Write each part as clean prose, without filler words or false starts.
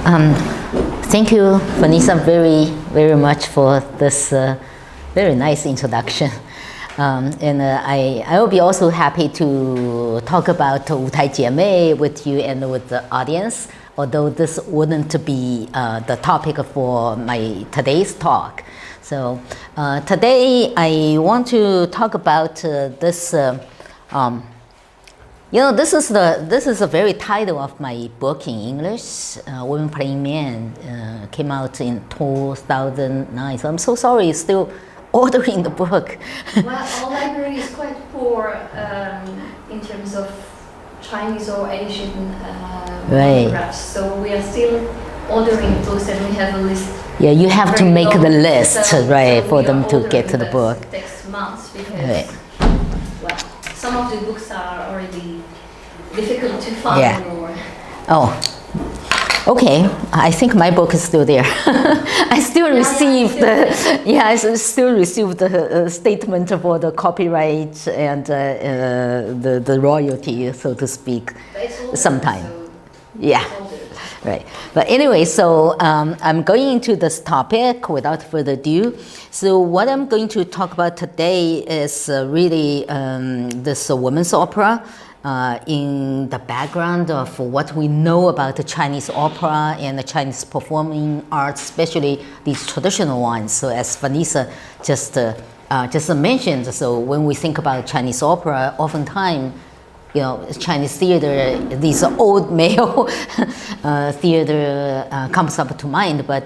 Um, Thank you, Vanessa, very much for this very nice introduction. I will be also happy to talk about 舞台姐妹 with you and with the audience, although this wouldn't be the topic for my today's talk. So today I want to talk about this. This is the very title of my book in English, Women Playing Men, came out in 2009. So I'm so sorry, it's still ordering the book. Well, our library is quite poor in terms of Chinese or Asian photographs. So we are still ordering books, and we have a list. Yeah, you have to make the list, so for them to get to the book. Next month, because well, some of the books are already difficult to find. Yeah. Or Oh, okay. I think my book is still there. I still received the statement for the copyright and the royalty, so to speak, sometime. Yeah. Right. But anyway, so I'm going into this topic without further ado. So what I'm going to talk about today is really this women's opera in the background of what we know about the Chinese opera and the Chinese performing arts, especially these traditional ones. So as Vanessa just mentioned, so when we think about Chinese opera, oftentimes Chinese theater, these old male theater comes up to mind, but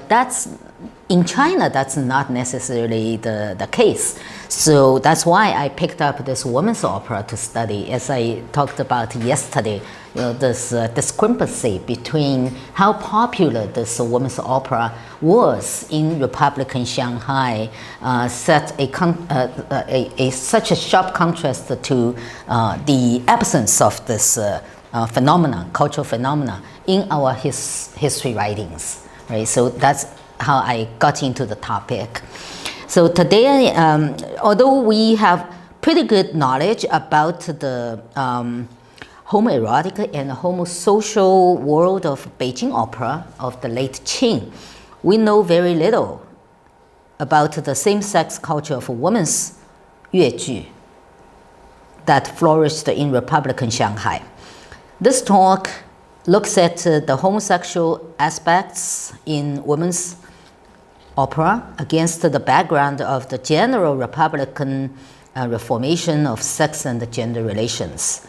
in China, that's not necessarily the case. So that's why I picked up this women's opera to study. As I talked about yesterday, this discrepancy between how popular this women's opera was in Republican Shanghai set such a sharp contrast to the absence of this phenomenon, cultural phenomenon, in our history writings. Right? So that's how I got into the topic. So today, although we have pretty good knowledge about the homoerotic and homosocial world of Beijing opera of the late Qing, we know very little about the same-sex culture of women's 越剧 that flourished in Republican Shanghai. This talk looks at the homosexual aspects in women's opera against the background of the general Republican reformation of sex and gender relations,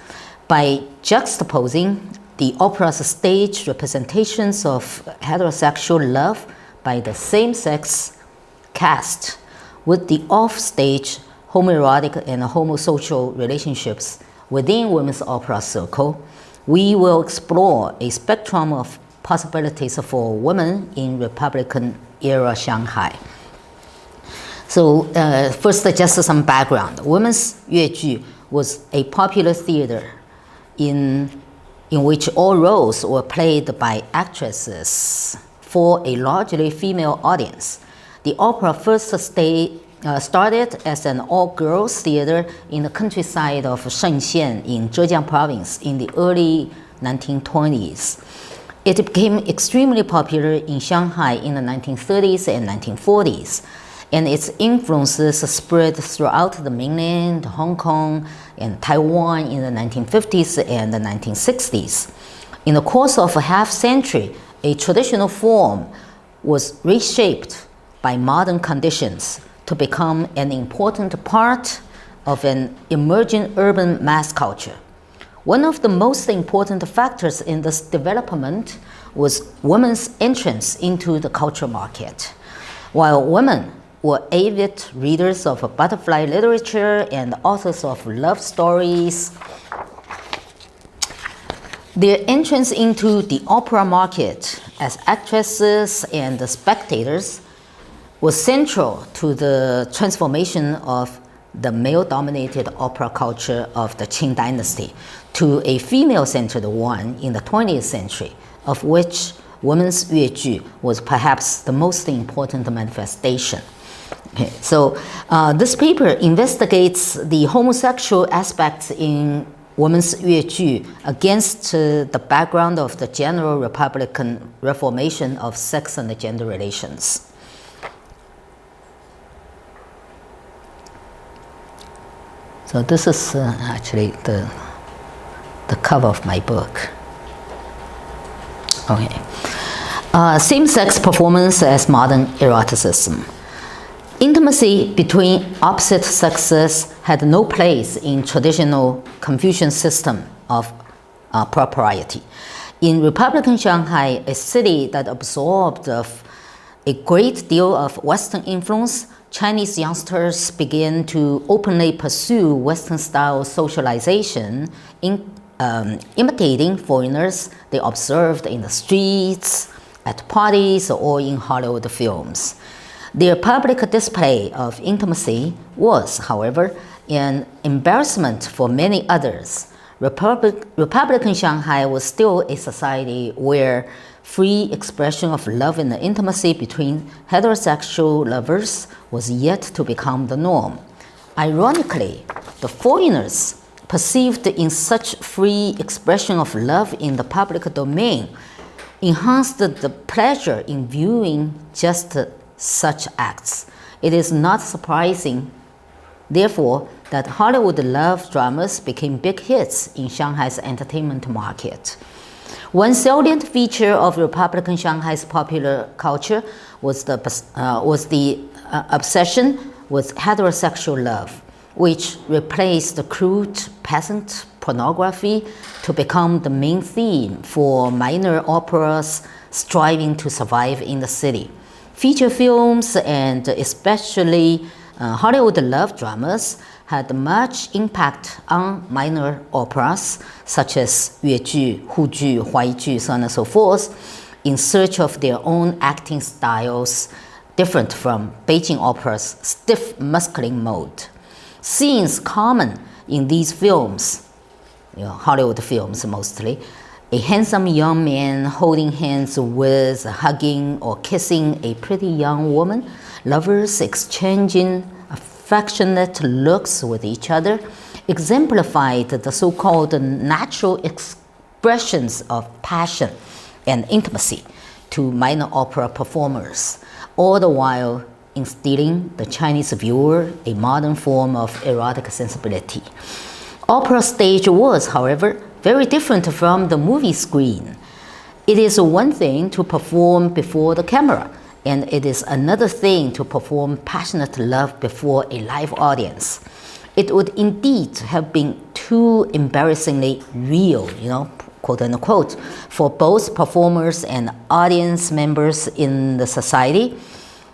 by juxtaposing the opera's stage representations of heterosexual love by the same-sex cast with the off-stage homoerotic and homosocial relationships within women's opera circle. We will explore a spectrum of possibilities for women in Republican era Shanghai. So first, just some background. Women's 越剧 was a popular theater in which all roles were played by actresses for a largely female audience. The opera first started as an all-girls theater in the countryside of Shenzhen in Zhejiang province in the early 1920s. It became extremely popular in Shanghai in the 1930s and 1940s, and its influences spread throughout the mainland, Hong Kong, and Taiwan in the 1950s and the 1960s. In the course of a half-century, a traditional form was reshaped by modern conditions to become an important part of an emerging urban mass culture. One of the most important factors in this development was women's entrance into the cultural market. While women were avid readers of butterfly literature and authors of love stories, their entrance into the opera market as actresses and spectators was central to the transformation of the male-dominated opera culture of the Qing dynasty to a female-centered one in the 20th century, of which women's 越剧 was perhaps the most important manifestation. Okay, so this paper investigates the homosexual aspects in women's 越剧 against the background of the general Republican reformation of sex and gender relations. So this is actually the cover of my book. Okay. Same-sex performance as modern eroticism. Intimacy between opposite sexes had no place in traditional Confucian system of propriety. In Republican Shanghai, a city that absorbed a great deal of Western influence, Chinese youngsters began to openly pursue Western-style socialization, imitating foreigners they observed in the streets, at parties, or in Hollywood films. Their public display of intimacy was, however, an embarrassment for many others. Republican Shanghai was still a society where free expression of love and intimacy between heterosexual lovers was yet to become the norm. Ironically, the foreigners perceived in such free expression of love in the public domain enhanced the pleasure in viewing just such acts. It is not surprising, therefore, that Hollywood love dramas became big hits in Shanghai's entertainment market. One salient feature of Republican Shanghai's popular culture was the obsession with heterosexual love, which replaced the crude peasant pornography to become the main theme for minor operas striving to survive in the city. Feature films and especially Hollywood love dramas had much impact on minor operas such as 越剧, 沪剧, 淮剧, so on and so forth, in search of their own acting styles different from Beijing opera's stiff masculine mode. Scenes common in these films, Hollywood films mostly, a handsome young man holding hands with, hugging or kissing a pretty young woman, lovers exchanging affectionate looks with each other, exemplified the so-called natural expressions of passion and intimacy to minor opera performers, all the while instilling the Chinese viewer a modern form of erotic sensibility. Opera stage was, however, very different from the movie screen. It is one thing to perform before the camera, and it is another thing to perform passionate love before a live audience. It would indeed have been too embarrassingly real, quote unquote, for both performers and audience members in the society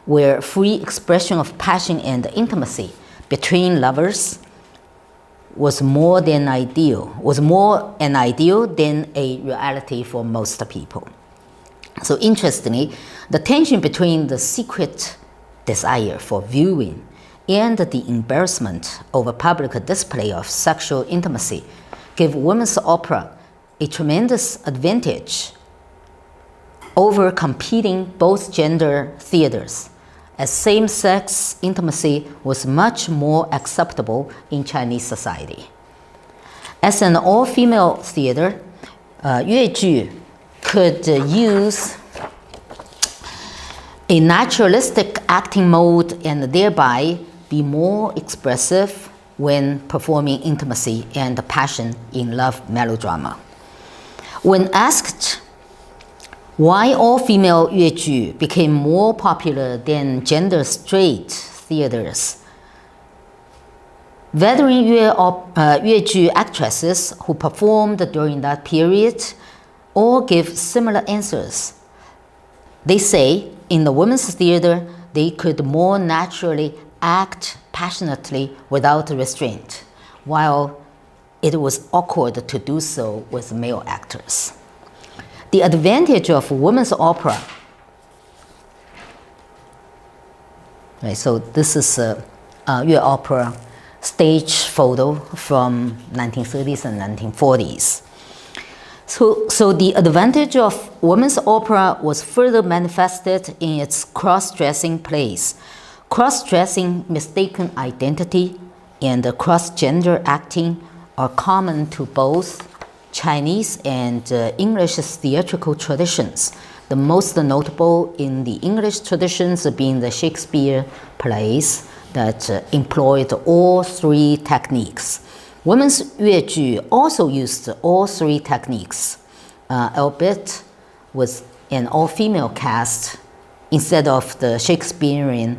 where free expression of passion and intimacy between lovers was more an ideal than a reality for most people. So interestingly, the tension between the secret desire for viewing and the embarrassment over public display of sexual intimacy gave women's opera a tremendous advantage over competing both gender theaters, as same-sex intimacy was much more acceptable in Chinese society. As an all-female theater, 越剧 could use a naturalistic acting mode and thereby be more expressive when performing intimacy and passion in love melodrama. When asked why all-female 越剧 became more popular than gender-straight theaters, veteran 越剧 actresses who performed during that period all give similar answers. They say in the women's theater, they could more naturally act passionately without restraint, while it was awkward to do so with male actors. The advantage of women's opera, right, so this is a Yue opera stage photo from 1930s and 1940s. So the advantage of women's opera was further manifested in its cross-dressing plays. Cross-dressing mistaken identity and cross-gender acting are common to both Chinese and English theatrical traditions. The most notable in the English traditions being the Shakespeare plays that employed all three techniques. Women's 越剧 also used all three techniques, albeit with an all-female cast instead of the Shakespearean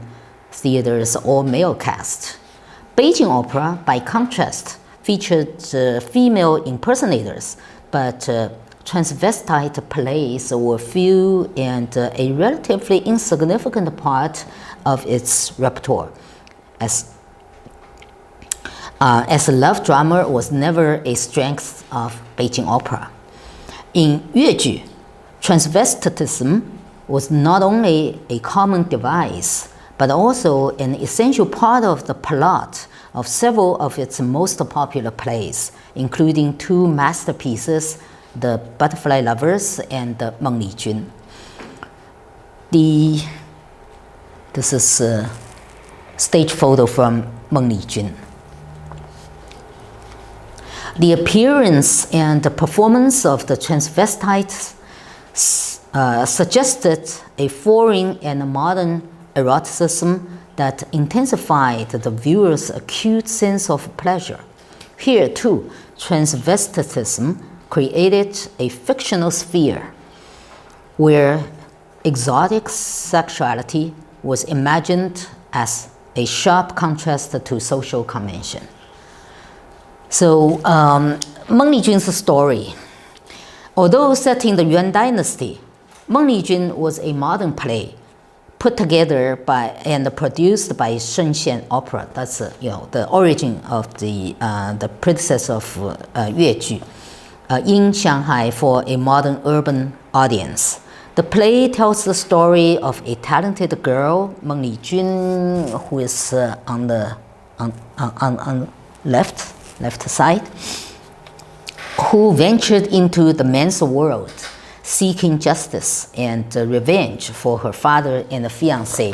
theater's all-male cast. Beijing opera, by contrast, featured female impersonators, but transvestite plays were few and a relatively insignificant part of its repertoire, as love drama was never a strength of Beijing opera. In 越剧, transvestitism was not only a common device, but also an essential part of the plot of several of its most popular plays, including two masterpieces, The Butterfly Lovers and the Meng Li Jun. This is a stage photo from Meng Li Jun. The appearance and the performance of the transvestites suggested a foreign and modern eroticism that intensified the viewer's acute sense of pleasure. Here, too, transvestitism created a fictional sphere where exotic sexuality was imagined as a sharp contrast to social convention. So, Meng Li Jun's story. Although set in the Yuan dynasty, Meng Li Jun was a modern play put together by and produced by Shenzhen Opera. That's the origin of the predecessor of 越剧, in Shanghai for a modern urban audience. The play tells the story of a talented girl, Meng Li Jun, who is on the left side, who ventured into the men's world, seeking justice and revenge for her father and the fiancé.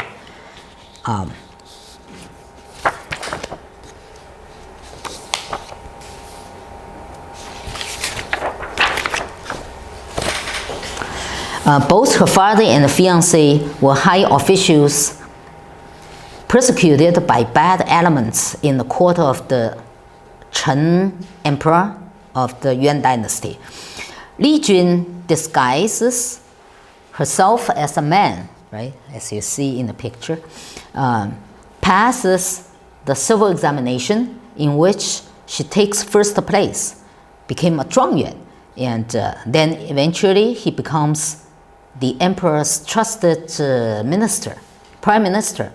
Both her father and the fiancé were high officials persecuted by bad elements in the court of the Chen Emperor of the Yuan dynasty. Li Jun disguises herself as a man, right, as you see in the picture, passes the civil examination in which she takes first place, became a zhuangyuan, and then eventually he becomes the emperor's trusted prime minister.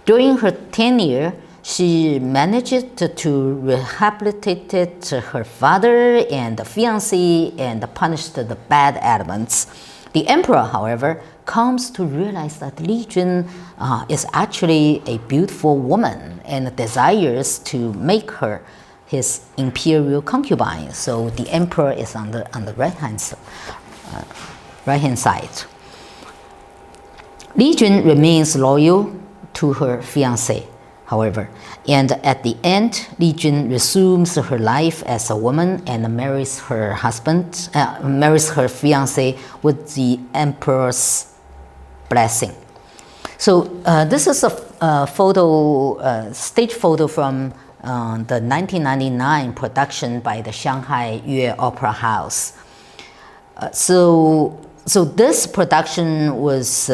During her tenure, she managed to rehabilitate her father and the fiancé and punished the bad elements. The emperor, however, comes to realize that Li Jun is actually a beautiful woman and desires to make her his imperial concubine. So the emperor is on the right-hand side. Li Jun remains loyal to her fiancé, however, and at the end, Li Jun resumes her life as a woman and marries her fiancé with the emperor's blessing. So this is a stage photo from the 1999 production by the Shanghai Yue Opera House. So this production was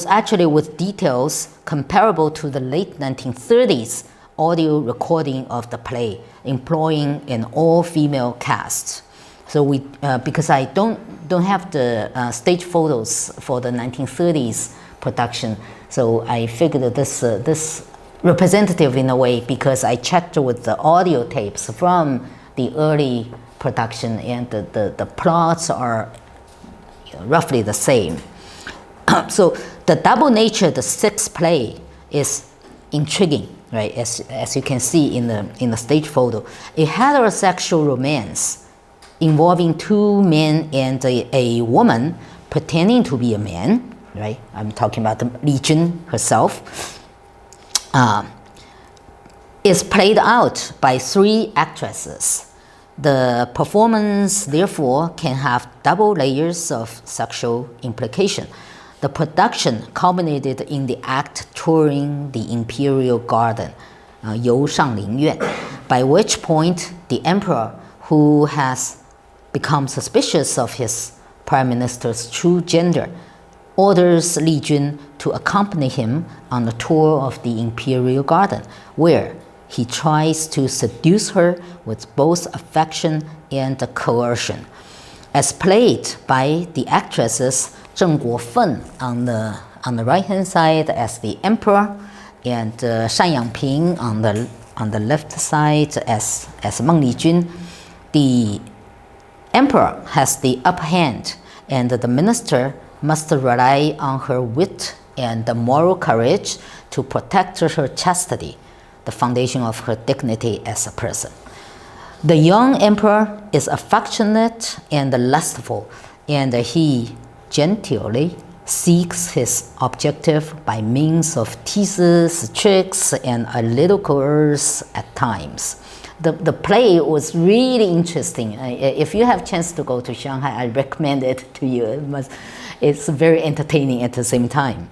actually with details comparable to the late 1930s audio recording of the play, employing an all-female cast. So we, because I don't have the stage photos for the 1930s production, so I figured that this representative in a way, because I checked with the audio tapes from the early production, and the plots are roughly the same. So the double nature, the sixth play, is intriguing, right? As you can see in the stage photo, a heterosexual romance involving two men and a woman pretending to be a man, right? I'm talking about Li Jun herself. is played out by 3 actresses. The performance, therefore, can have double layers of sexual implication. The production culminated in the act touring the imperial garden, 游上林苑, by which point the emperor, who has become suspicious of his prime minister's true gender, orders Li Jun to accompany him on a tour of the imperial garden, where he tries to seduce her with both affection and coercion. As played by the actresses Zheng Guofen on the right-hand side as the emperor, and Shan Yangping on the left side as Meng Lijun, the emperor has the upper hand, and the minister must rely on her wit and the moral courage to protect her chastity, the foundation of her dignity as a person. The young emperor is affectionate and lustful, and he genteelly seeks his objective by means of teases, tricks, and a little coerce at times. The play was really interesting. If you have a chance to go to Shanghai, I recommend it to you. It's very entertaining at the same time.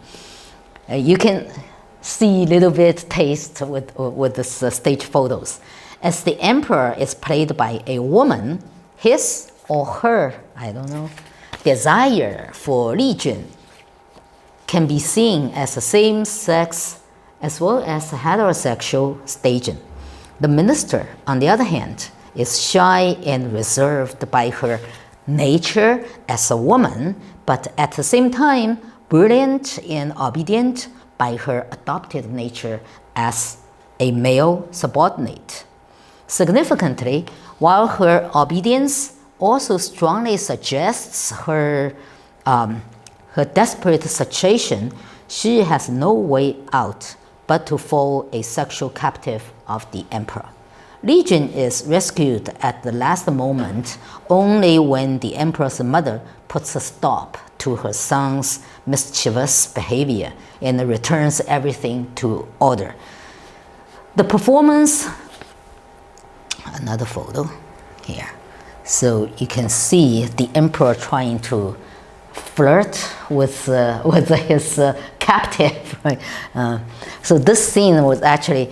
You can see a little bit taste with this stage photos. As the emperor is played by a woman, his or her, I don't know, desire for Li Jun can be seen as a same-sex as well as heterosexual staging. The minister, on the other hand, is shy and reserved by her nature as a woman, but at the same time, brilliant and obedient by her adopted nature as a male subordinate. Significantly, while her obedience also strongly suggests her desperate situation, she has no way out but to fall a sexual captive of the emperor. Li Jun is rescued at the last moment only when the emperor's mother puts a stop to her son's mischievous behavior and returns everything to order. The performance, another photo here. So you can see the emperor trying to flirt with his captive. Right? So this scene was actually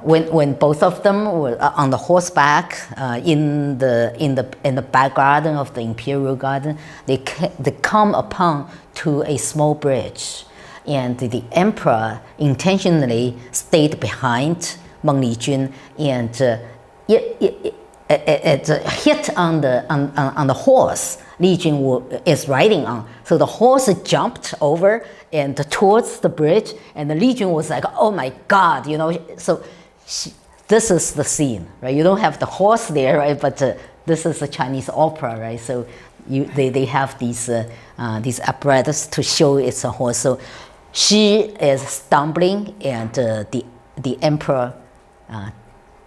when both of them were on the horseback in the back garden of the imperial garden. They come upon to a small bridge, and the emperor intentionally stayed behind Meng Lijun, and it hit on the horse Li Jun is riding on. So the horse jumped over and towards the bridge, and Li Jun was like, "Oh my God!" You know. So this is the scene, right? You don't have the horse there, right? But this is a Chinese opera, right? So they have these apparatus to show it's a horse. So she is stumbling, and the emperor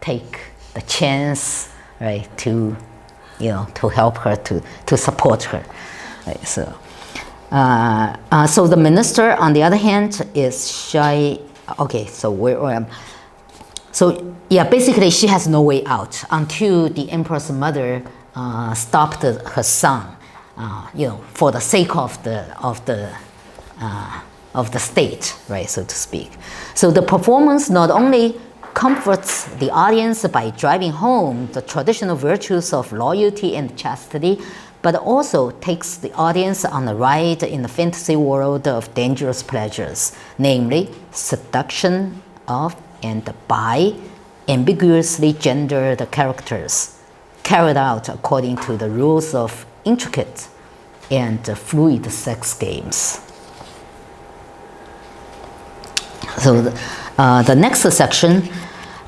take the chance, right, to help her, to support her, right? So so the minister, on the other hand, is shy. Okay, so so yeah, basically she has no way out until the emperor's mother stopped her son, for the sake of the state, right, so to speak. So the performance not only comforts the audience by driving home the traditional virtues of loyalty and chastity, but also takes the audience on a ride in the fantasy world of dangerous pleasures, namely seduction of and by ambiguously gendered characters, carried out according to the rules of intricate and fluid sex games. So the next section,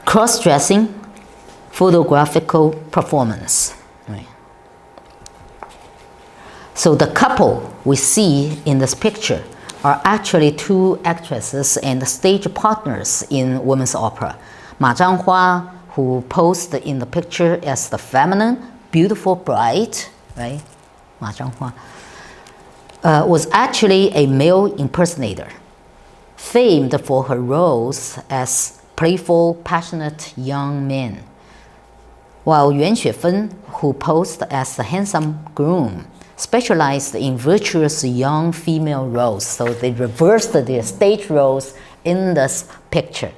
cross-dressing photographical performance. Right. So the couple we see in this picture are actually 2 actresses and stage partners in women's opera. Ma Zhanghua, who posed in the picture as the feminine, beautiful bride, right? Ma Zhanghua was actually a male impersonator, famed for her roles as playful, passionate young men, while Yuan Xuefen, who posed as the handsome groom, specialized in virtuous young female roles. So they reversed their stage roles in this picture.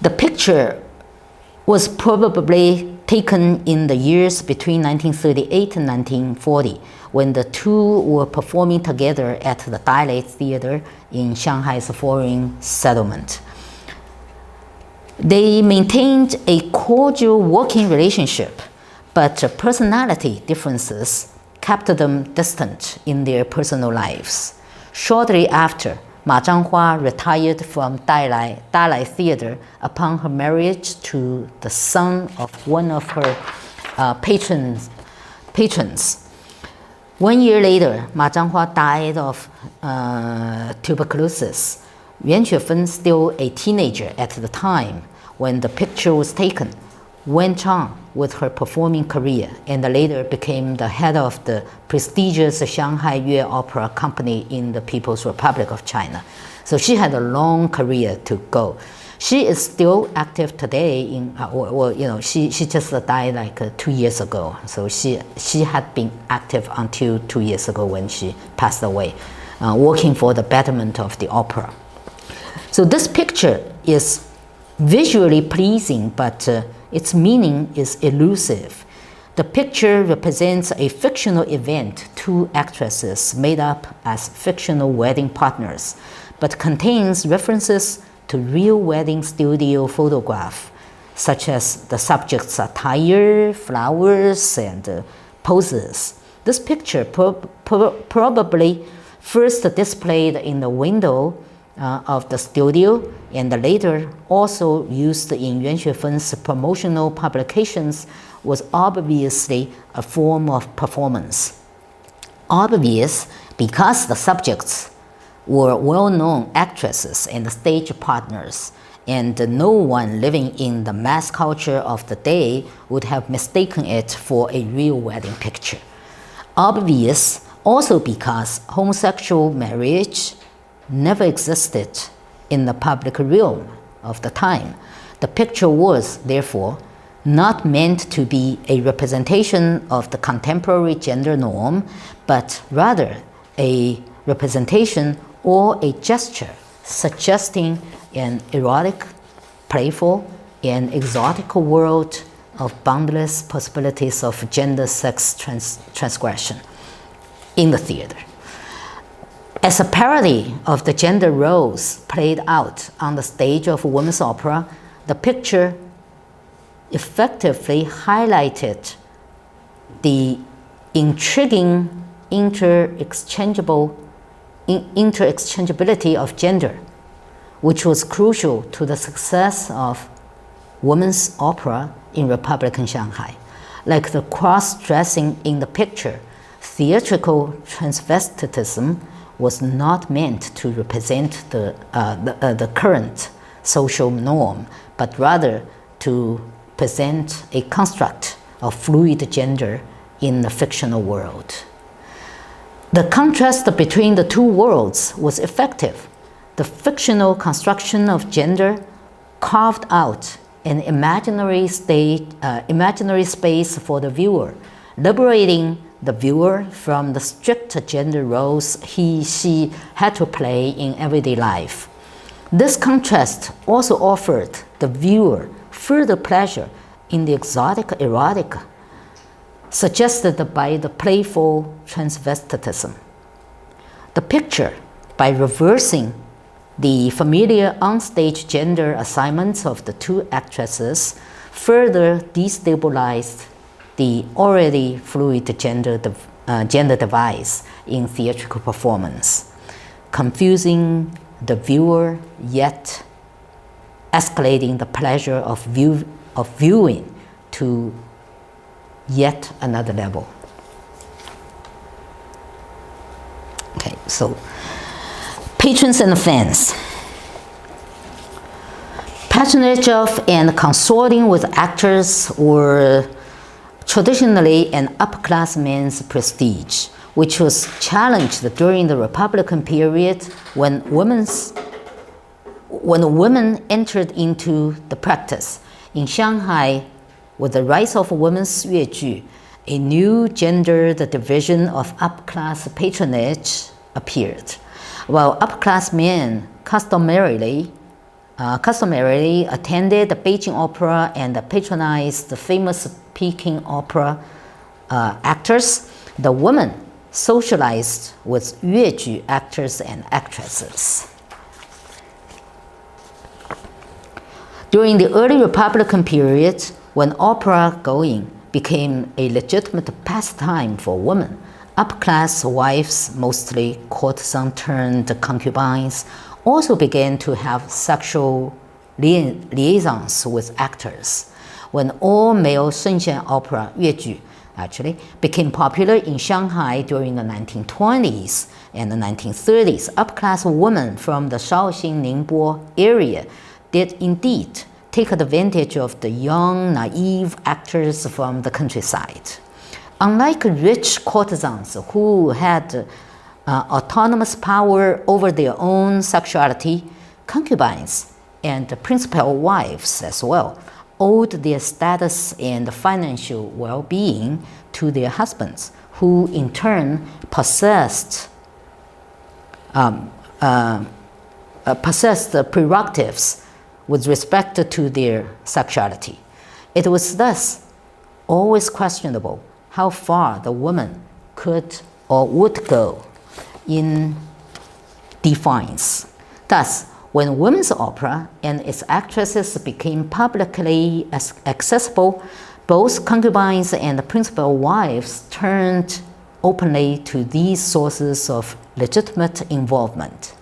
The picture was probably taken in the years between 1938 and 1940, when the two were performing together at the Dialect Theater in Shanghai's foreign settlement. They maintained a cordial working relationship, but personality differences kept them distant in their personal lives. Shortly after, Ma Zhanghua retired from Dialect Theater upon her marriage to the son of one of her patrons. 1 year later, Ma Zhanghua died of tuberculosis. Yuan Xuefen, still a teenager at the time when the picture was taken, went on with her performing career and later became the head of the prestigious Shanghai Yue Opera Company in the People's Republic of China. So she had a long career to go. She is still active today in, she just died like 2 years ago. So she had been active until 2 years ago when she passed away, working for the betterment of the opera. So this picture is visually pleasing, but its meaning is elusive. The picture represents a fictional event, two actresses made up as fictional wedding partners, but contains references to real wedding studio photograph, such as the subject's attire, flowers, and poses. This picture probably first displayed in the window of the studio and later also used in Yuan Xuefen's promotional publications was obviously a form of performance. Obvious because the subjects were well-known actresses and stage partners, and no one living in the mass culture of the day would have mistaken it for a real wedding picture. Obvious also because homosexual marriage never existed in the public realm of the time. The picture was, therefore, not meant to be a representation of the contemporary gender norm, but rather a representation or a gesture suggesting an erotic, playful, and exotic world of boundless possibilities of gender-sex transgression in the theater. As a parody of the gender roles played out on the stage of women's opera, the picture effectively highlighted the intriguing interchangeability of gender, which was crucial to the success of women's opera in Republican Shanghai. Like the cross-dressing in the picture, theatrical transvestitism was not meant to represent the current social norm, but rather to present a construct of fluid gender in the fictional world. The contrast between the two worlds was effective. The fictional construction of gender carved out an imaginary space for the viewer, liberating the viewer from the strict gender roles she had to play in everyday life. This contrast also offered the viewer further pleasure in the exotic erotic suggested by the playful transvestitism. The picture, by reversing the familiar onstage gender assignments of the two actresses, further destabilized the already fluid gender device in theatrical performance, confusing the viewer yet escalating the pleasure of viewing to yet another level. Okay, so patrons and fans. Patronage of and consorting with actors were traditionally an upper-class man's prestige, which was challenged during the Republican period when women's when women entered into the practice. In Shanghai, with the rise of women's 越剧, a new gendered division of upper-class patronage appeared, while upper-class men customarily attended the Beijing Opera and patronized the famous Peking Opera actors. The women socialized with 越剧 actors and actresses. During the early Republican period, when opera going became a legitimate pastime for women, upper-class wives, mostly courtesan turned concubines, also began to have sexual liaisons with actors. When all-male Shenzhen opera 越剧 actually became popular in Shanghai during the 1920s and the 1930s, upper-class women from the Shaoxing Ningbo area did indeed take advantage of the young, naive actors from the countryside. Unlike rich courtesans who had autonomous power over their own sexuality, concubines and principal wives as well owed their status and financial well-being to their husbands, who in turn possessed the prerogatives with respect to their sexuality. It was thus always questionable how far the woman could or would go in defiance. Thus, when women's opera and its actresses became publicly accessible, both concubines and principal wives turned openly to these sources of legitimate involvement.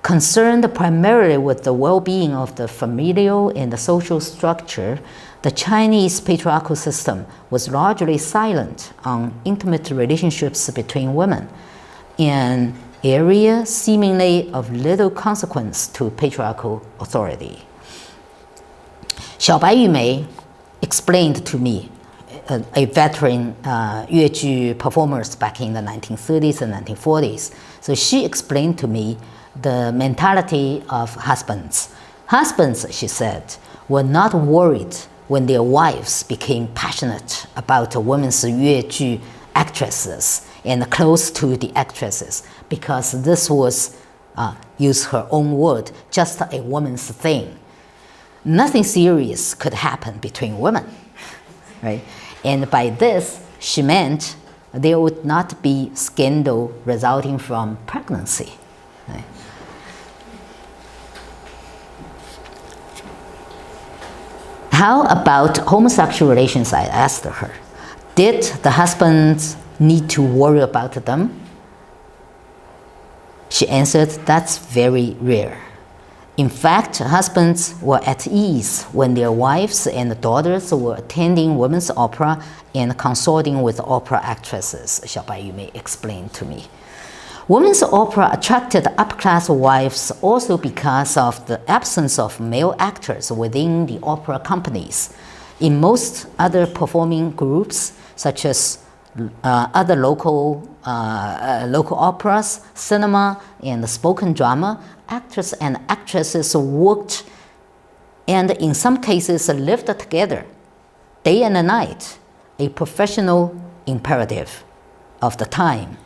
Concerned primarily with the well-being of the familial and the social structure, the Chinese patriarchal system was largely silent on intimate relationships between women, an area seemingly of little consequence to patriarchal authority. Xiaobai Yumei explained to me, a veteran 越剧 performers back in the 1930s and 1940s. So she explained to me the mentality of husbands. Husbands, she said, were not worried when their wives became passionate about women's 越剧 actresses and close to the actresses, because this was, use her own word, just a woman's thing. Nothing serious could happen between women, right? And by this, she meant there would not be scandal resulting from pregnancy. Right? How about homosexual relations, I asked her. Did the husbands need to worry about them? She answered, that's very rare. In fact, husbands were at ease when their wives and daughters were attending women's opera and consorting with opera actresses, Xiaobai Yumei explained to me. Women's opera attracted upper-class wives also because of the absence of male actors within the opera companies. In most other performing groups, such as other local operas, cinema, and spoken drama, actors and actresses worked and in some cases lived together day and night, a professional imperative of the time,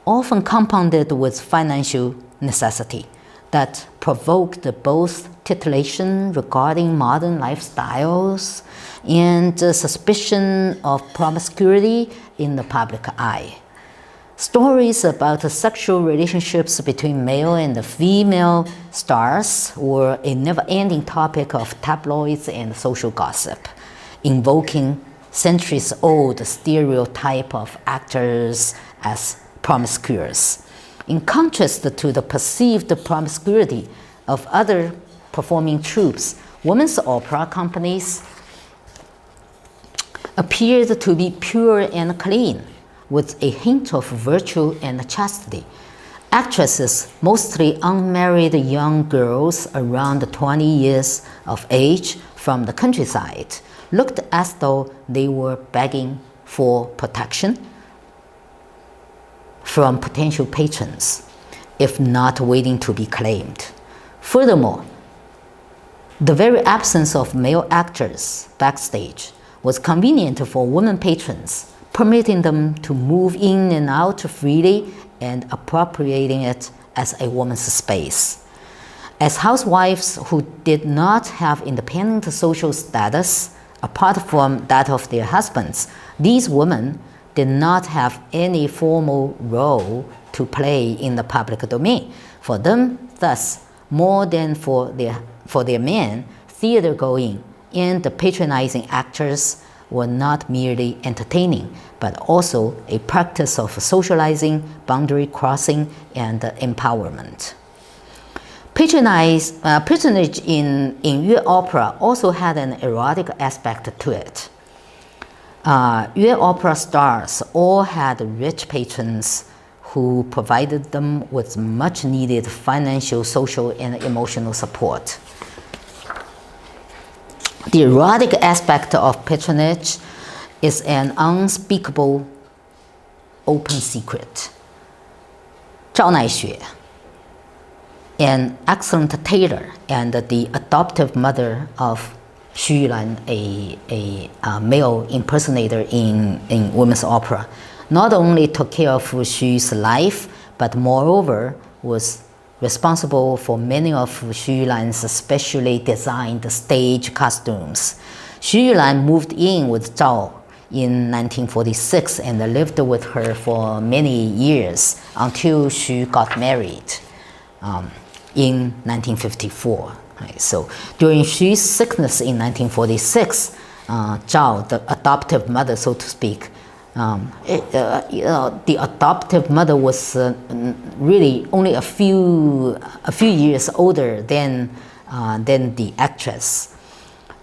often compounded with financial necessity that provoked both titillation regarding modern lifestyles and suspicion of promiscuity in the public eye. Stories about sexual relationships between male and female stars were a never-ending topic of tabloids and social gossip, invoking centuries-old stereotype of actors as promiscuous. In contrast to the perceived promiscuity of other performing troupes, women's opera companies appeared to be pure and clean, with a hint of virtue and chastity. Actresses, mostly unmarried young girls around 20 years of age from the countryside, looked as though they were begging for protection from potential patrons, if not waiting to be claimed. Furthermore, the very absence of male actors backstage was convenient for women patrons, permitting them to move in and out freely and appropriating it as a woman's space. As housewives who did not have independent social status apart from that of their husbands, these women did not have any formal role to play in the public domain. For them, thus, more than for their men, theater-going and the patronizing actors were not merely entertaining, but also a practice of socializing, boundary crossing, and empowerment. Patronage in Yue opera also had an erotic aspect to it. Yue opera stars all had rich patrons who provided them with much needed financial, social, and emotional support. The erotic aspect of patronage is an unspeakable open secret. Zhao Naixue, an excellent tailor and the adoptive mother of Xu Yulan, a male impersonator in women's opera, not only took care of Xu's life, but moreover was responsible for many of Xu Yulan's specially designed stage costumes. Xu Yulan moved in with Zhao in 1946 and lived with her for many years until Xu got married in 1954. Right? So during Xu's sickness in 1946, Zhao, the adoptive mother, so to speak, the adoptive mother was really only a few years older than the actress.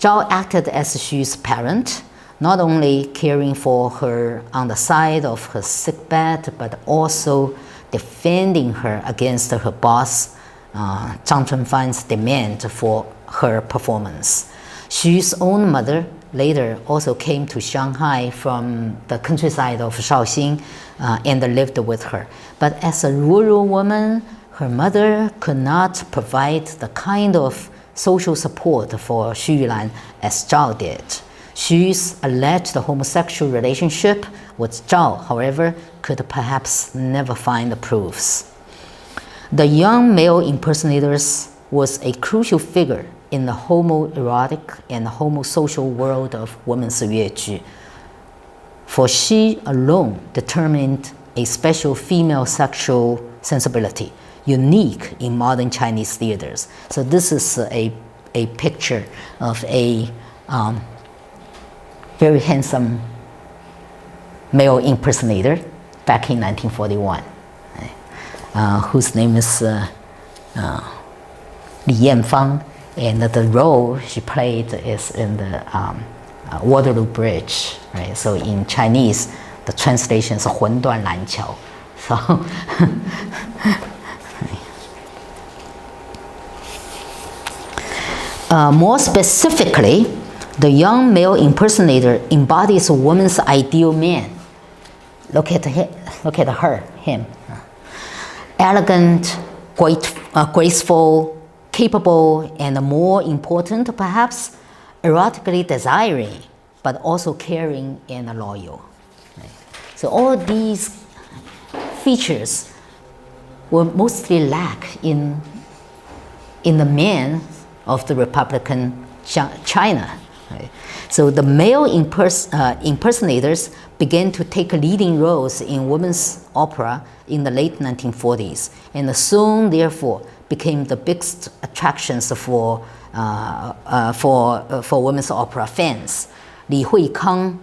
Zhao acted as Xu's parent, not only caring for her on the side of her sickbed, but also defending her against her boss, Zhang Chunfan's demand for her performance. Xu's own mother later also came to Shanghai from the countryside of Shaoxing and lived with her. But as a rural woman, her mother could not provide the kind of social support for Xu Yulan as Zhao did. Xu's alleged homosexual relationship with Zhao, however, could perhaps never find proofs. The young male impersonators was a crucial figure in the homoerotic and homosocial world of women's yueju, for she alone determined a special female sexual sensibility, unique in modern Chinese theaters. So this is a picture of a very handsome male impersonator back in 1941, whose name is Li Yanfang. And the role she played is in the Waterloo Bridge, right? So in Chinese, the translation is 魂断蓝桥. So more specifically, the young male impersonator embodies a woman's ideal man. Look at him. Elegant, graceful, capable, and more important perhaps, erotically desiring, but also caring and loyal. So all these features were mostly lacked in the men of the Republican China. So the male impersonators began to take leading roles in women's opera in the late 1940s, and soon therefore became the biggest attractions for women's opera fans. Li Huikang,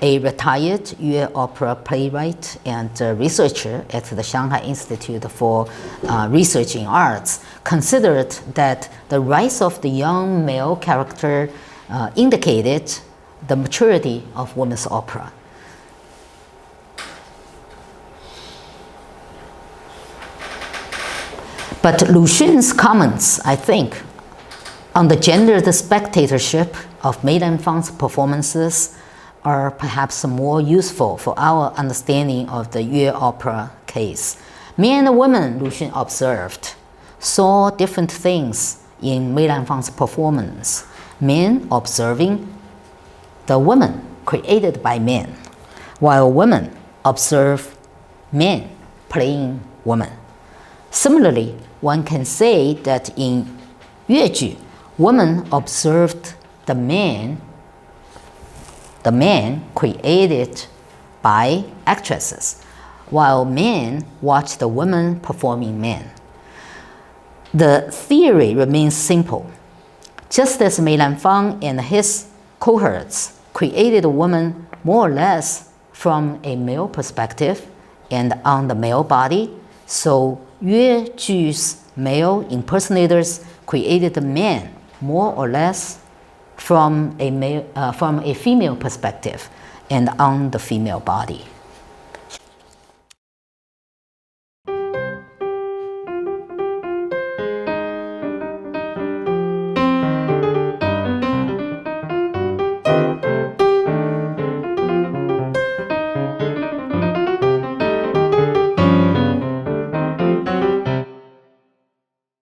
a retired Yue opera playwright and researcher at the Shanghai Institute for Research in Arts, considered that the rise of the young male character indicated the maturity of women's opera. But Lu Xun's comments, I think, on the gendered spectatorship of Mei Lanfang's performances are perhaps more useful for our understanding of the Yue opera case. Men and women, Lu Xun observed, saw different things in Mei Lanfang's performance. Men observing the woman created by men, while women observe men playing women. Similarly, one can say that in 越剧, women observed the man created by actresses, while men watched the women performing men. The theory remains simple. Just as Mei Lanfang and his cohorts created a woman more or less from a male perspective and on the male body, so Yue Ju's male impersonators created the man more or less from a female perspective and on the female body.